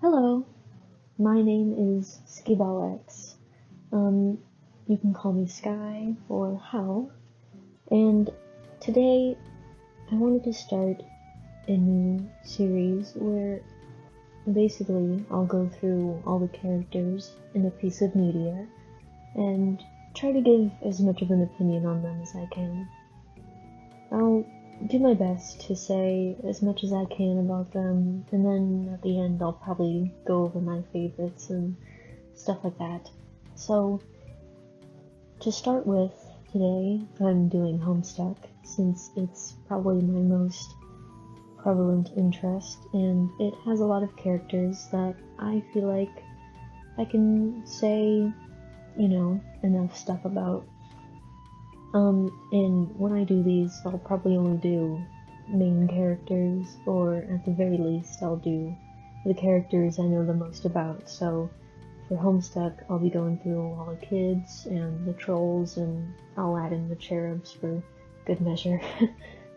Hello, my name is Skibalex. You can call me Sky or Hal, and today I wanted to start a new series where basically I'll go through all the characters in a piece of media and try to give as much of an opinion on them as I can. I'll do my best to say as much as I can about them, and then at the end I'll probably go over my favorites and stuff like that. So, to start with, today I'm doing Homestuck, since it's probably my most prevalent interest, and it has a lot of characters that I feel like I can say, enough stuff about. And when I do these, I'll probably only do main characters, or at the very least, I'll do the characters I know the most about. So, for Homestuck, I'll be going through all the kids and the trolls, and I'll add in the cherubs for good measure.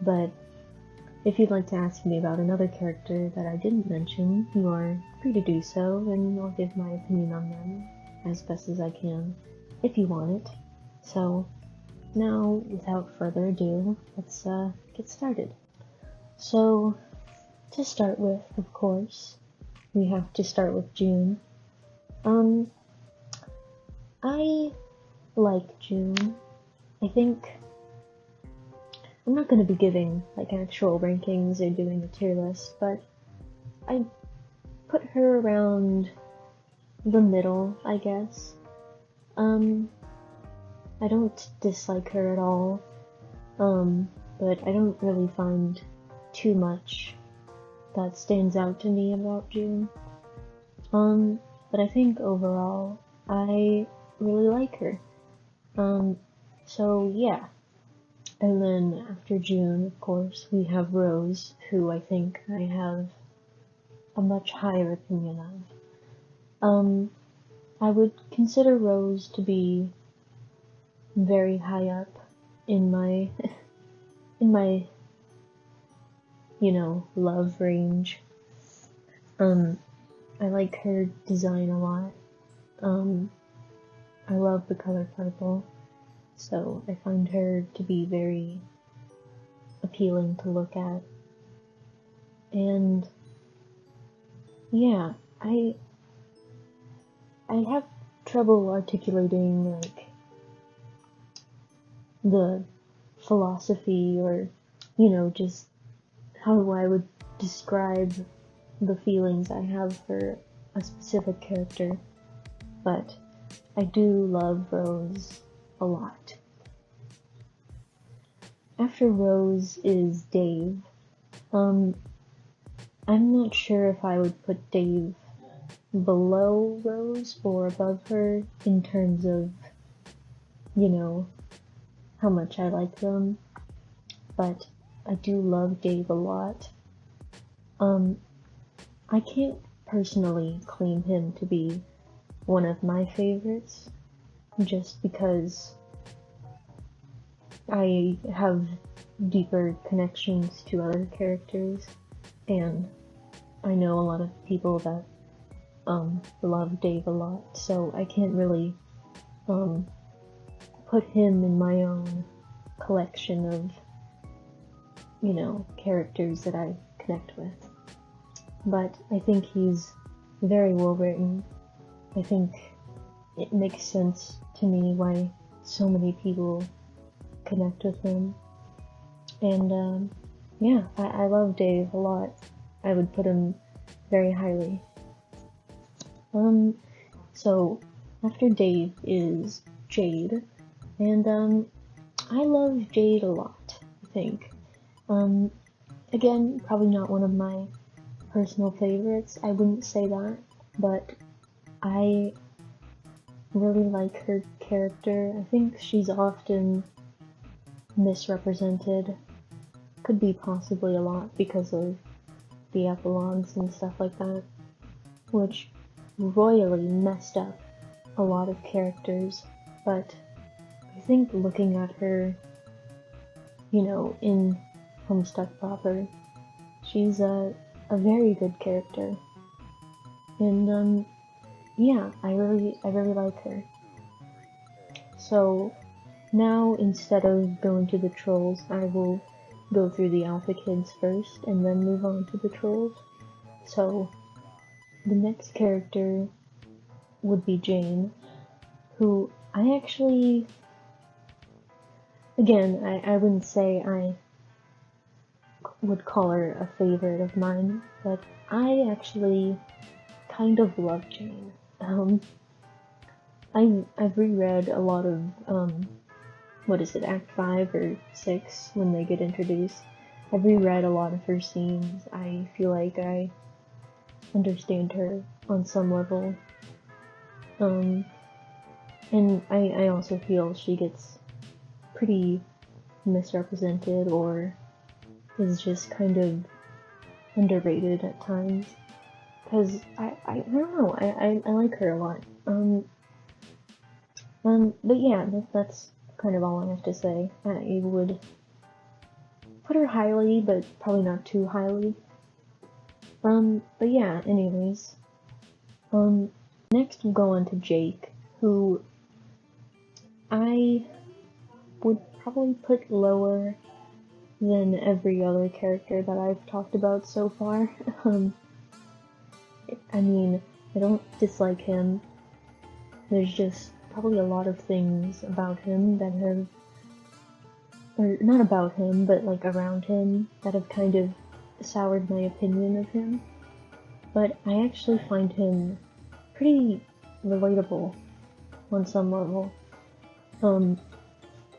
But if you'd like to ask me about another character that I didn't mention, you are free to do so, and I'll give my opinion on them as best as I can, if you want it. So, now, without further ado, let's get started. So, to start with, of course, we have to start with June. I like June. I think I'm not going to be giving actual rankings or doing a tier list, but I put her around the middle, I guess. I don't dislike her at all, but I don't really find too much that stands out to me about June. But I think overall, I really like her. So yeah. And then after June, of course, we have Rose, who I think I have a much higher opinion of. I would consider Rose to be very high up in my love range. I like her design a lot. I love the color purple, so I find her to be very appealing to look at. And yeah, I have trouble articulating the philosophy, or just how I would describe the feelings I have for a specific character, but I do love Rose a lot. After Rose is Dave. I'm not sure if I would put Dave below Rose or above her in terms of, how much I like them, but I do love Dave a lot. I can't personally claim him to be one of my favorites, just because I have deeper connections to other characters, and I know a lot of people that love Dave a lot, so I can't really put him in my own collection of characters that I connect with. But I think he's very well written. I think it makes sense to me why so many people connect with him. And yeah, I love Dave a lot. I would put him very highly. So after Dave is Jade, and I love Jade a lot, I think. Again, probably not one of my personal favorites, I wouldn't say that, but I really like her character. I think she's often misrepresented. Could be possibly a lot because of the epilogues and stuff like that, which royally messed up a lot of characters, but I think looking at her, in Homestuck proper, she's a very good character. And yeah, I really like her. So now, instead of going to the trolls, I will go through the alpha kids first and then move on to the trolls. So the next character would be Jane, who I actually, again, I wouldn't say I would call her a favorite of mine, but I actually kind of love Jane. I've reread a lot of, what is it, Act 5 or 6, when they get introduced. I've reread a lot of her scenes. I feel like I understand her on some level. And I also feel she gets pretty misrepresented or is just kind of underrated at times. Because I don't know, I like her a lot. But yeah, that's kind of all I have to say. I would put her highly, but probably not too highly. But yeah, anyways. Next we'll go on to Jake, who I would probably put lower than every other character that I've talked about so far. I mean, I don't dislike him. There's just probably a lot of things about him that have, or not about him, but like around him, that have kind of soured my opinion of him. But I actually find him pretty relatable on some level.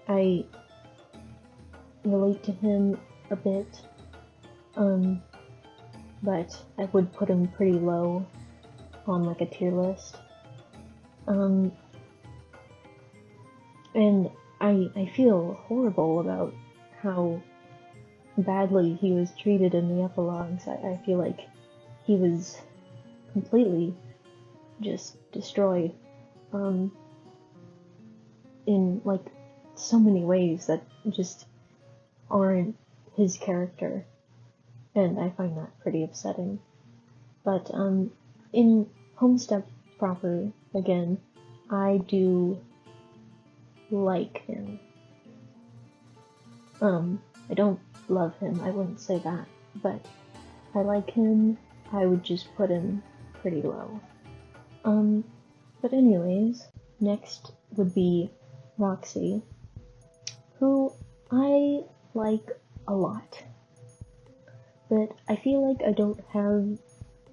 I relate to him a bit, but I would put him pretty low on like a tier list. And I feel horrible about how badly he was treated in the epilogues. I feel like he was completely just destroyed, in like so many ways that just aren't his character, and I find that pretty upsetting. But in Homestuck proper, again, I do like him. I don't love him, I wouldn't say that, but I like him. I would just put him pretty low. But anyways, next would be Roxy, who I like a lot. But I feel like I don't have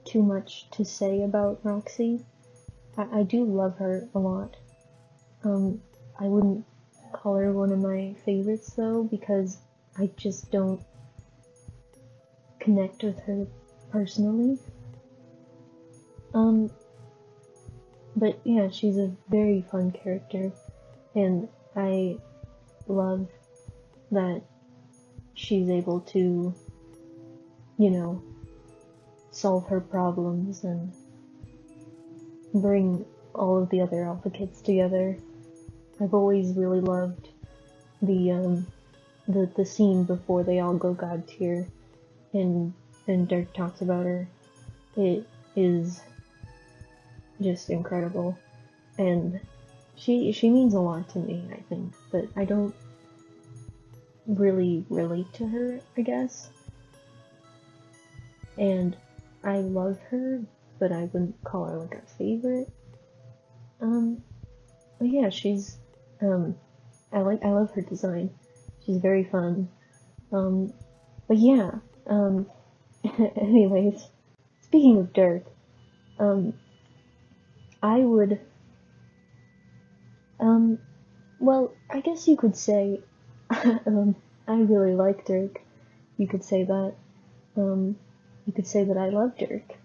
too much to say about Roxy. I do love her a lot. I wouldn't call her one of my favorites though, because I just don't connect with her personally. But yeah, she's a very fun character, and I love that she's able to, you know, solve her problems and bring all of the other alpha kids together. I've always really loved the scene before they all go god tier, and Dirk talks about her. It is just incredible, and she means a lot to me, I think, but I don't really relate to her, I guess. And I love her, but I wouldn't call her like a favorite. But yeah, she's I love her design. She's very fun. But yeah, anyways, speaking of Dirk, I would, well, I guess you could say, I really like Dirk. You could say that. You could say that I love Dirk.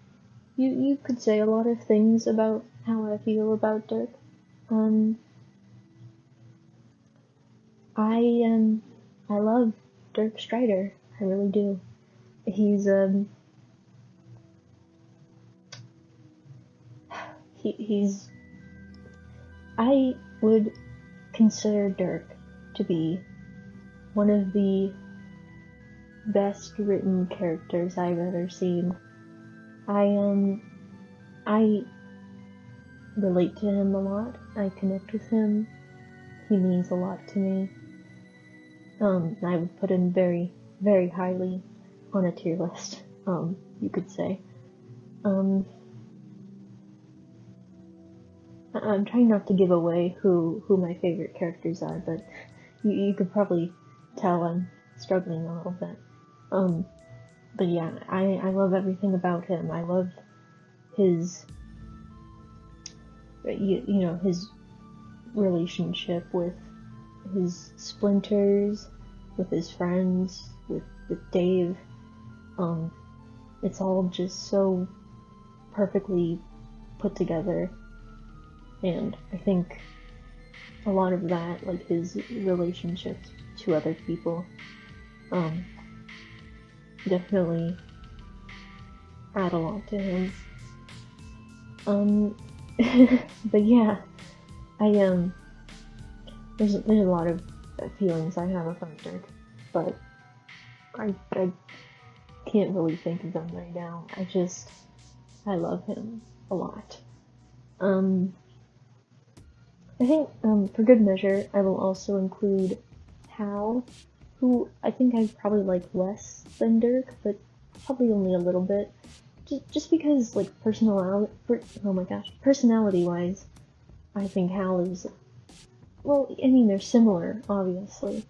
You could say a lot of things about how I feel about Dirk. I love Dirk Strider. I really do. He's, he's, I would consider Dirk to be one of the best written characters I've ever seen. I relate to him a lot. I connect with him. He means a lot to me. I would put him very, very highly on a tier list, you could say. I'm trying not to give away who my favorite characters are, but you could probably tell I'm struggling a little bit. But yeah, I love everything about him. I love his, you know, his relationship with his splinters, with his friends, with Dave. It's all just so perfectly put together, and I think a lot of that, like his relationships to other people, definitely add a lot to him. But yeah, there's a lot of feelings I have about Dirk, but I can't really think of them right now. I love him a lot. I think, for good measure, I will also include Hal, who I think I probably like less than Dirk, but probably only a little bit. Just because, like, personality-wise, I think Hal is, well, I mean, they're similar, obviously,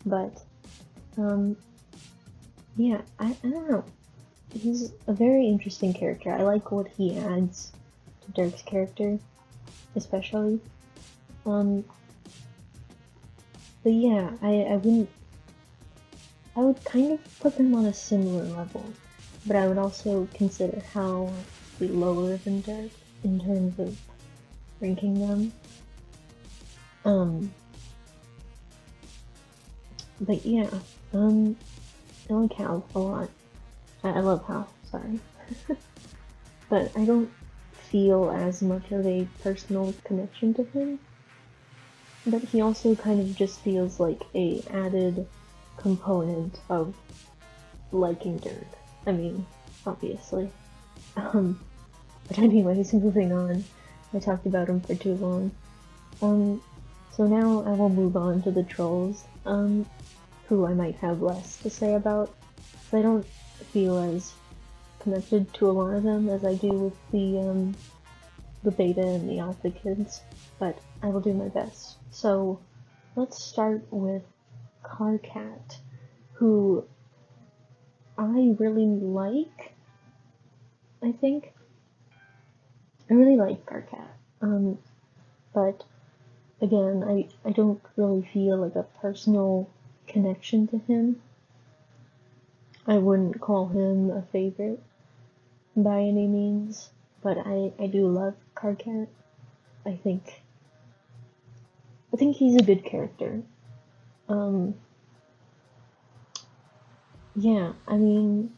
but, yeah, I don't know. He's a very interesting character. I like what he adds to Dirk's character, especially. But yeah, I would kind of put them on a similar level, but I would also consider Hal to be lower than Dirk in terms of ranking them. But yeah, I like Hal a lot. I love Hal, sorry. But I don't feel as much of a personal connection to him. But he also kind of just feels like a added component of liking Dirk. I mean, obviously. But anyways, moving on. I talked about him for too long. So now I will move on to the trolls, who I might have less to say about. I don't feel as connected to a lot of them as I do with the beta and the alpha kids, but I will do my best. So let's start with Carcat, who I really like, I think. I really like Carcat, but again, I don't really feel like a personal connection to him. I wouldn't call him a favorite by any means, but I do love Carcat. I think he's a good character. Yeah, I mean,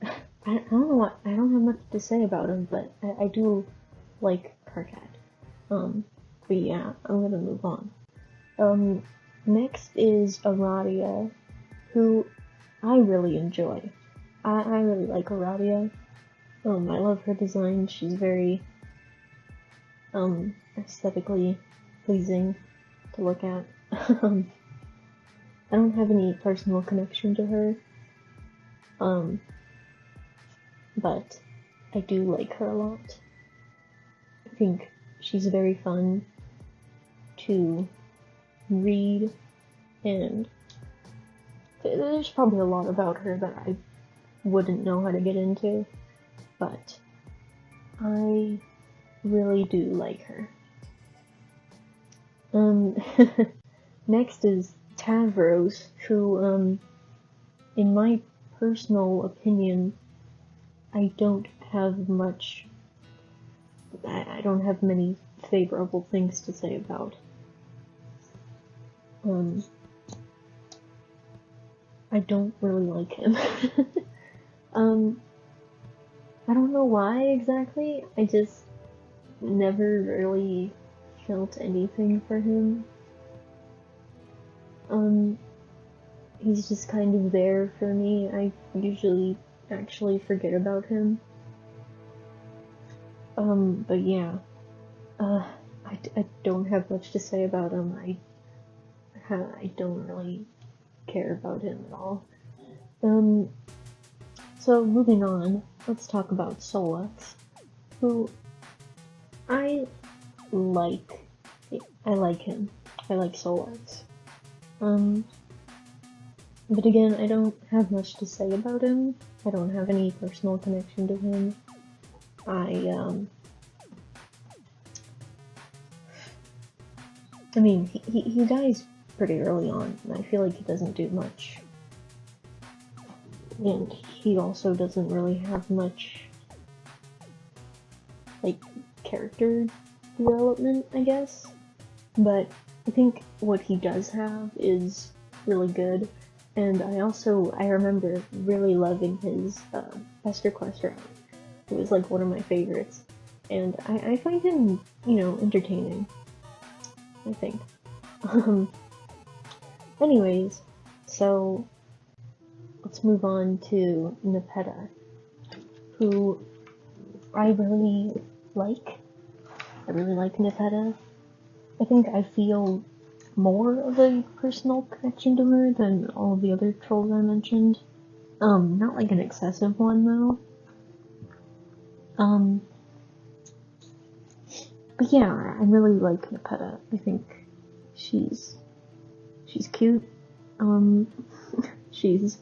I don't know what, I don't have much to say about him, but I do like Carcat. But yeah, I'm gonna move on. Next is Aradia, who I really enjoy. I really like Aradia. I love her design. She's very, aesthetically pleasing to look at. I don't have any personal connection to her, but I do like her a lot. I think she's very fun to read, and there's probably a lot about her that I wouldn't know how to get into, but I really do like her. Next is Tavros, who, in my personal opinion, I don't have much, I don't have many favorable things to say about. I don't really like him. I don't know why exactly, I just never really felt anything for him. He's just kind of there for me. I usually actually forget about him. But yeah, I don't have much to say about him. I don't really care about him at all. So moving on, let's talk about Solace, who I like. I like him. I like Solace. But again, I don't have much to say about him. I don't have any personal connection to him. I mean, he dies pretty early on, and I feel like he doesn't do much. And he also doesn't really have much, like, character development, I guess. But I think what he does have is really good. And I remember really loving his pesterquest route. It was like one of my favorites. And I find him, entertaining, I think. Anyways, so let's move on to Nepeta, who I really like. I really like Nepeta. I think I feel more of a personal connection to her than all of the other trolls I mentioned. Not like an excessive one though. But yeah, I really like Nepeta. I think she's cute. She's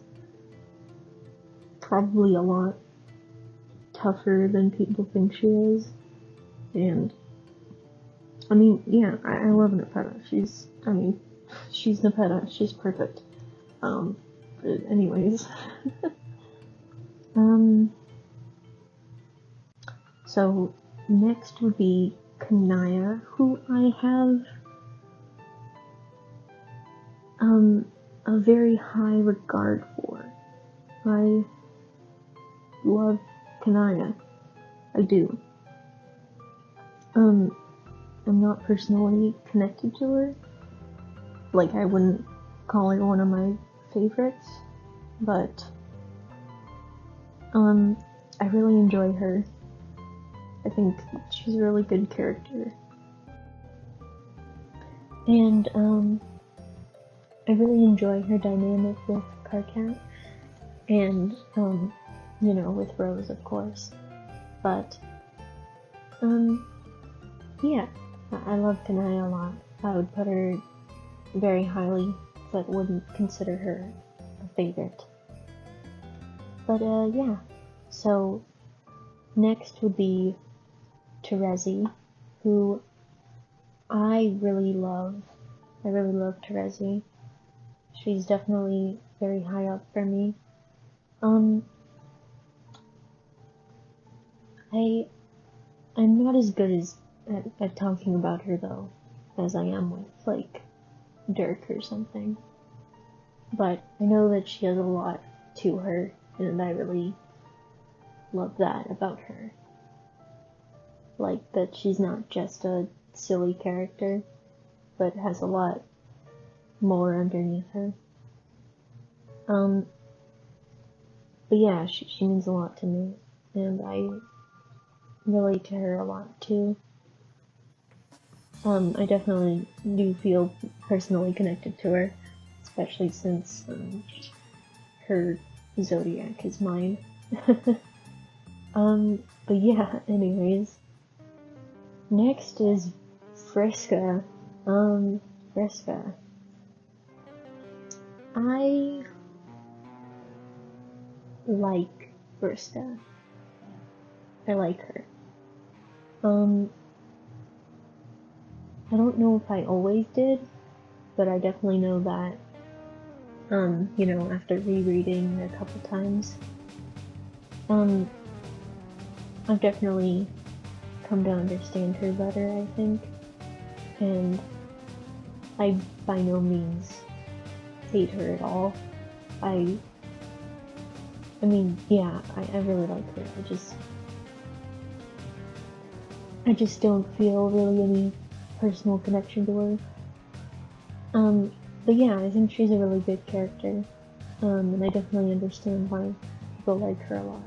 probably a lot tougher than people think she is. And I mean, yeah, I love Nepeta. She's Nepeta. She's perfect. But anyways. So next would be Kanaya, who I have a very high regard for. I love Kanaya. I do. I'm not personally connected to her. Like, I wouldn't call her one of my favorites, but I really enjoy her. I think she's a really good character. And I really enjoy her dynamic with Karako and with Rose, of course. But yeah, I love Kanaya a lot. I would put her very highly, but wouldn't consider her a favorite. But yeah, so next would be Terezi, who I really love. I really love Terezi. She's definitely very high up for me. I'm not as good at talking about her though, as I am with, like, Dirk or something. But I know that she has a lot to her, and I really love that about her. Like, that she's not just a silly character, but has a lot more underneath her. But yeah, she means a lot to me, and I relate to her a lot too. I definitely do feel personally connected to her, especially since her zodiac is mine. But yeah, anyways. Next is Friska. Friska. I like Friska. I like her. I don't know if I always did, but I definitely know that, after rereading a couple times, I've definitely come to understand her better, I think, and I by no means hate her at all. I mean, yeah, I really like her. I just don't feel really any personal connection to her. But yeah, I think she's a really good character. And I definitely understand why people like her a lot.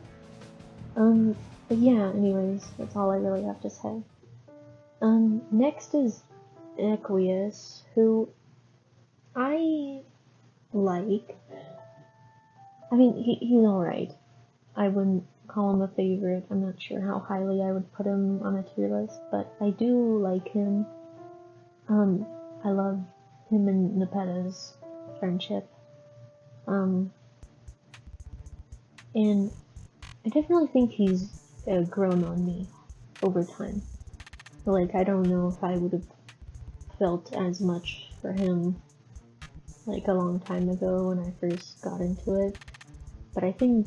But yeah, anyways, that's all I really have to say. Next is Aqueous, who I like. I mean, he's alright. I wouldn't call him a favorite. I'm not sure how highly I would put him on a tier list, but I do like him. I love him and Nepeta's friendship. And I definitely think he's grown on me over time. Like, I don't know if I would have felt as much for him like a long time ago when I first got into it, but I think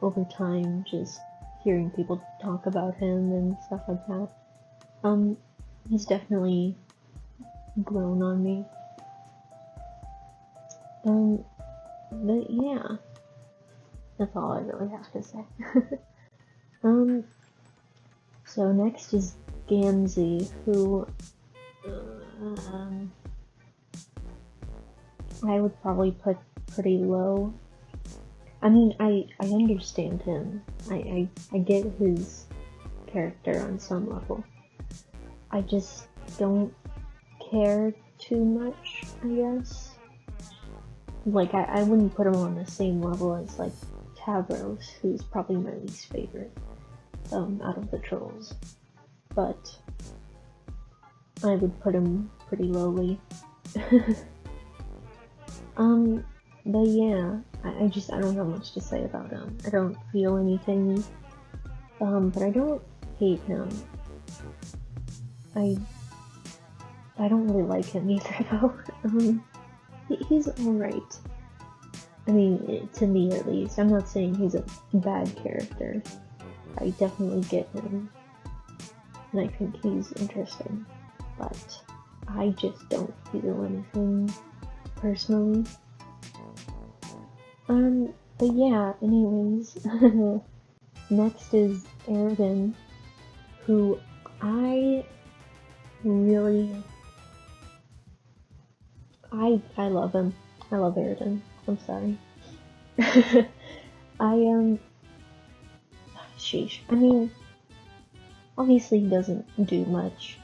over time, just hearing people talk about him and stuff like that, he's definitely grown on me. But yeah, that's all I really have to say. So next is Gansey, who, I would probably put pretty low. I mean, I understand him. I get his character on some level. I just don't care too much, I guess. Like, I wouldn't put him on the same level as, like, Tavros, who's probably my least favorite, out of the trolls. But I would put him pretty lowly. But yeah, I don't have much to say about him. I don't feel anything, but I don't hate him. I don't really like him either, though. He's alright. I mean, to me at least. I'm not saying he's a bad character. I definitely get him, and I think he's interesting, but I just don't feel anything personally. But yeah, anyways, next is Eridan, who I really, I love him. I love Eridan. I'm sorry. Sheesh. I mean, obviously he doesn't do much.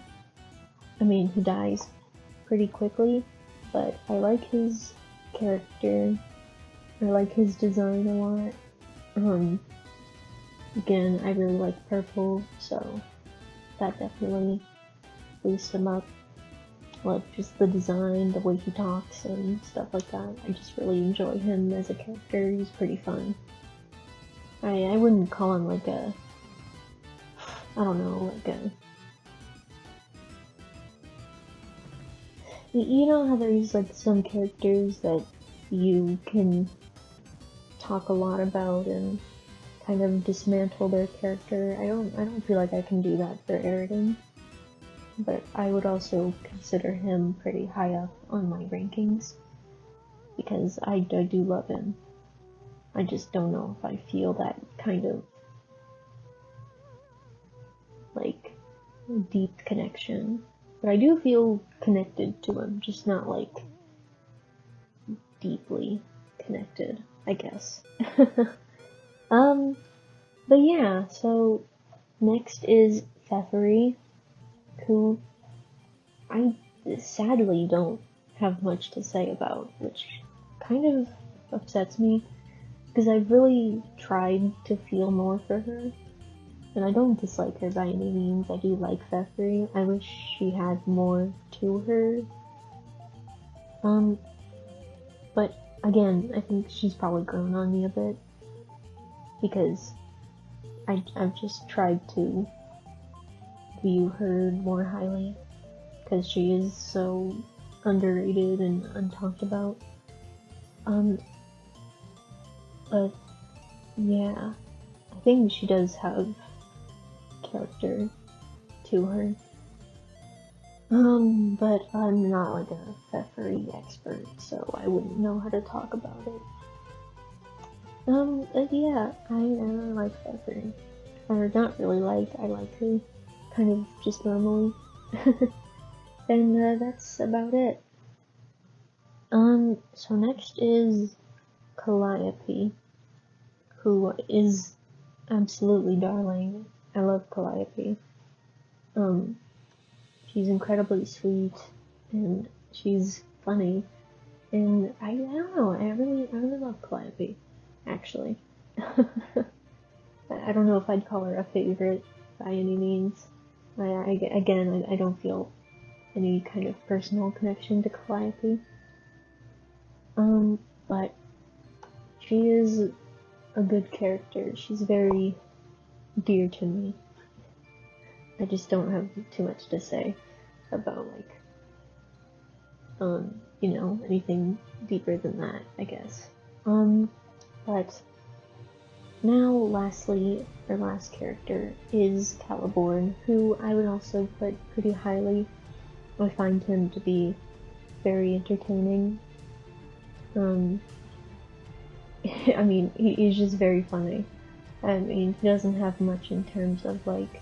I mean, he dies pretty quickly, but I like his character. I like his design a lot. Again, I really like purple, so that definitely boosts him up. Like, just the design, the way he talks and stuff like that. I just really enjoy him as a character. He's pretty fun. I wouldn't call him like a, I don't know, like a, you know how there's like some characters that you can talk a lot about and kind of dismantle their character. I don't feel like I can do that for Eridan, but I would also consider him pretty high up on my rankings because I do love him. I just don't know if I feel that kind of like deep connection, but I do feel connected to him, just not like deeply connected, I guess. But yeah, so next is Fefrey, who I sadly don't have much to say about, which kind of upsets me, because I've really tried to feel more for her, and I don't dislike her by any means. I do like Fefrey. I wish she had more to her. But again, I think she's probably grown on me a bit, because I've just tried to view her more highly, because she is so underrated and untalked about. But yeah, I think she does have character to her. But I'm not like a Fefrey expert, so I wouldn't know how to talk about it. But yeah, I like Fefrey. Or not really like, I like her kind of just normally. And that's about it. So next is Calliope, who is absolutely darling. I love Calliope. She's incredibly sweet, and she's funny, and I don't know, I really love Calliope, actually. I don't know if I'd call her a favorite by any means. I don't feel any kind of personal connection to Calliope. But she is a good character. She's very dear to me. I just don't have too much to say about, like, anything deeper than that, I guess. But now, lastly, our last character is Caliborne, who I would also put pretty highly. I find him to be very entertaining. I mean, he's just very funny. I mean, he doesn't have much in terms of, like,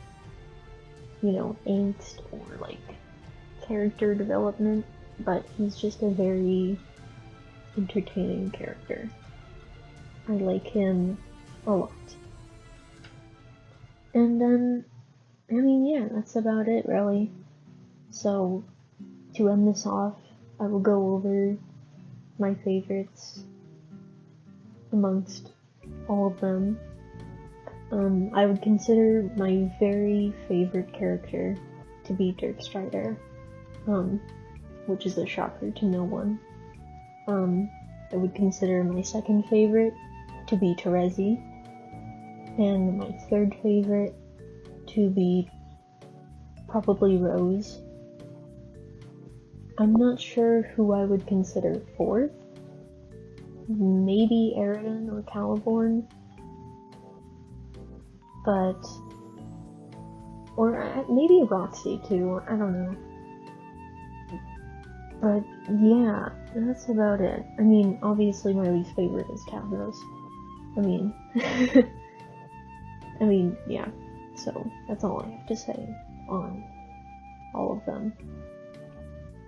angst or, like, character development, but he's just a very entertaining character. I like him a lot. And, I mean, yeah, that's about it, really. So, to end this off, I will go over my favorites amongst all of them. I would consider my very favorite character to be Dirk Strider, which is a shocker to no one. I would consider my second favorite to be Terezi, and my third favorite to be probably Rose. I'm not sure who I would consider fourth. Maybe Eridan or Caliborne. Or maybe Roxy too, I don't know. But yeah, that's about it. I mean, obviously my least favorite is Tavros. Yeah, so that's all I have to say on all of them.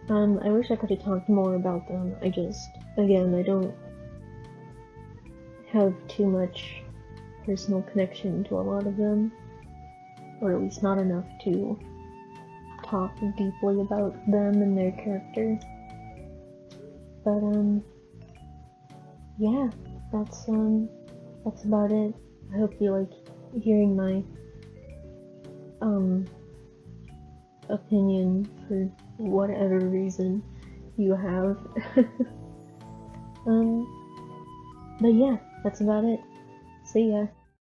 I wish I could have talked more about them. I don't have too much personal connection to a lot of them, or at least not enough to talk deeply about them and their character. But yeah, that's about it. I hope you like hearing my opinion for whatever reason you have. But yeah, that's about it. See ya.